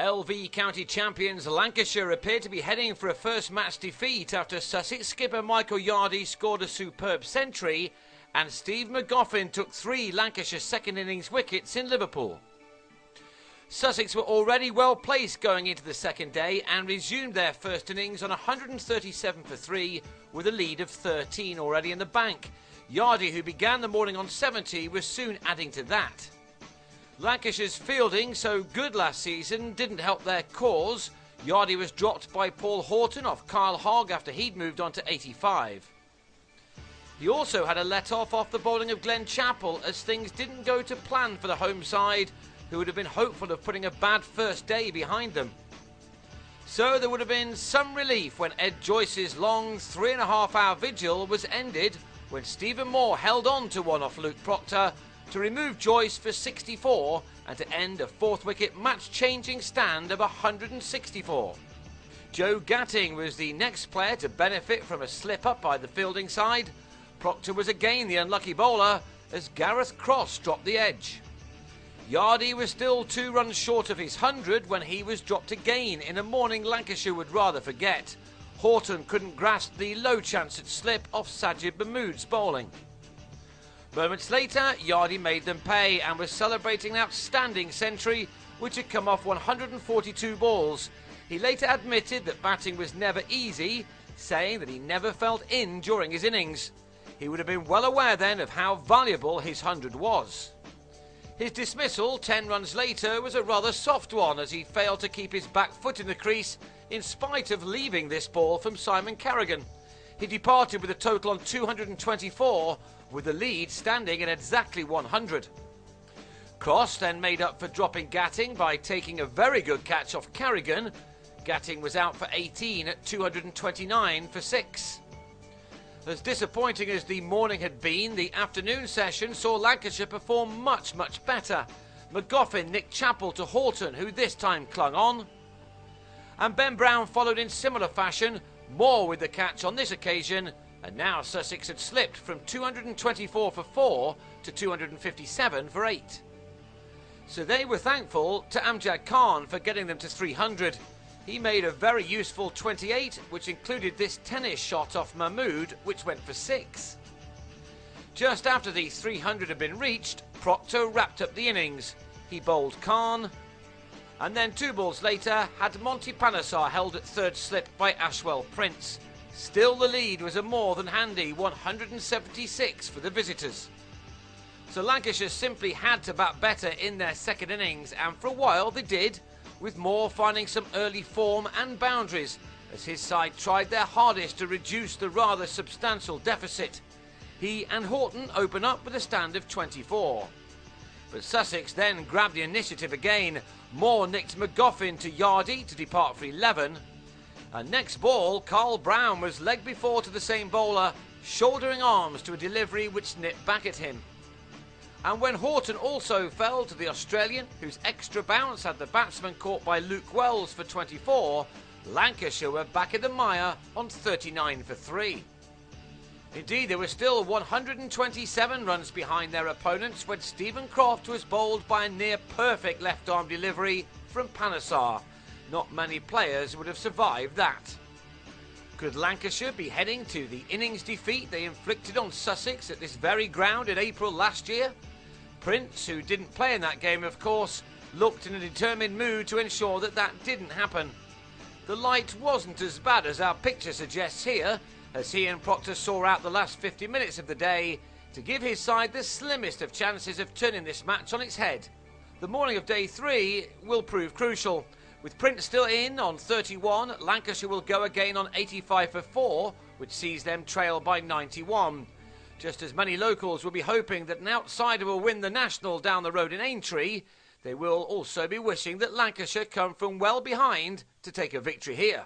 LV County champions Lancashire appeared to be heading for a first match defeat after Sussex skipper Michael Yardy scored a superb century and Steve McGoffin took 3 Lancashire second innings wickets in Liverpool. Sussex were already well placed going into the second day and resumed their first innings on 137 for 3 with a lead of 13 already in the bank. Yardy, who began the morning on 70, was soon adding to that. Lancashire's fielding, so good last season, didn't help their cause. Yardy was dropped by Paul Horton off Kyle Hogg after he'd moved on to 85. He also had a let-off off the bowling of Glenn Chappell as things didn't go to plan for the home side, who would have been hopeful of putting a bad first day behind them. So there would have been some relief when Ed Joyce's long 3.5-hour vigil was ended when Stephen Moore held on to one off Luke Proctor to remove Joyce for 64 and to end a 4th wicket match-changing stand of 164. Joe Gatting was the next player to benefit from a slip-up by the fielding side. Proctor was again the unlucky bowler as Gareth Cross dropped the edge. Yardy was still 2 runs short of his 100 when he was dropped again in a morning Lancashire would rather forget. Horton couldn't grasp the low chance at slip off Sajid Mahmood's bowling. Moments later, Yardy made them pay and was celebrating an outstanding century which had come off 142 balls. He later admitted that batting was never easy, saying that he never felt in during his innings. He would have been well aware then of how valuable his 100 was. His dismissal 10 runs later was a rather soft one as he failed to keep his back foot in the crease in spite of leaving this ball from Simon Carrigan. He departed with a total on 224, with the lead standing at exactly 100. Cross then made up for dropping Gatting by taking a very good catch off Carrigan. Gatting was out for 18 at 229 for 6. As disappointing as the morning had been, the afternoon session saw Lancashire perform much better. McGoffin nicked Chappell to Horton, who this time clung on. And Ben Brown followed in similar fashion, Moore with the catch on this occasion, and now Sussex had slipped from 224 for 4 to 257 for 8. So they were thankful to Amjad Khan for getting them to 300. He made a very useful 28, which included this tennis shot off Mahmood, which went for 6. Just after the 300 had been reached, Proctor wrapped up the innings. He bowled Khan, and then 2 balls later had Monty Panesar held at third slip by Ashwell Prince. Still the lead was a more than handy 176 for the visitors. So Lancashire simply had to bat better in their second innings, and for a while they did, with Moore finding some early form and boundaries as his side tried their hardest to reduce the rather substantial deficit. He and Horton open up with a stand of 24. But Sussex then grabbed the initiative again. Moore nicked McGoffin to Yardy to depart for 11. And next ball, Carl Brown was leg before to the same bowler, shouldering arms to a delivery which nipped back at him. And when Horton also fell to the Australian, whose extra bounce had the batsman caught by Luke Wells for 24, Lancashire were back in the mire on 39 for 3. Indeed, they were still 127 runs behind their opponents when Stephen Croft was bowled by a near-perfect left-arm delivery from Panesar. Not many players would have survived that. Could Lancashire be heading to the innings defeat they inflicted on Sussex at this very ground in April last year? Prince, who didn't play in that game of course, looked in a determined mood to ensure that that didn't happen. The light wasn't as bad as our picture suggests here, as he and Proctor saw out the last 50 minutes of the day to give his side the slimmest of chances of turning this match on its head. The morning of day 3 will prove crucial. With Prince still in on 31, Lancashire will go again on 85 for 4, which sees them trail by 91. Just as many locals will be hoping that an outsider will win the National down the road in Aintree, they will also be wishing that Lancashire come from well behind to take a victory here.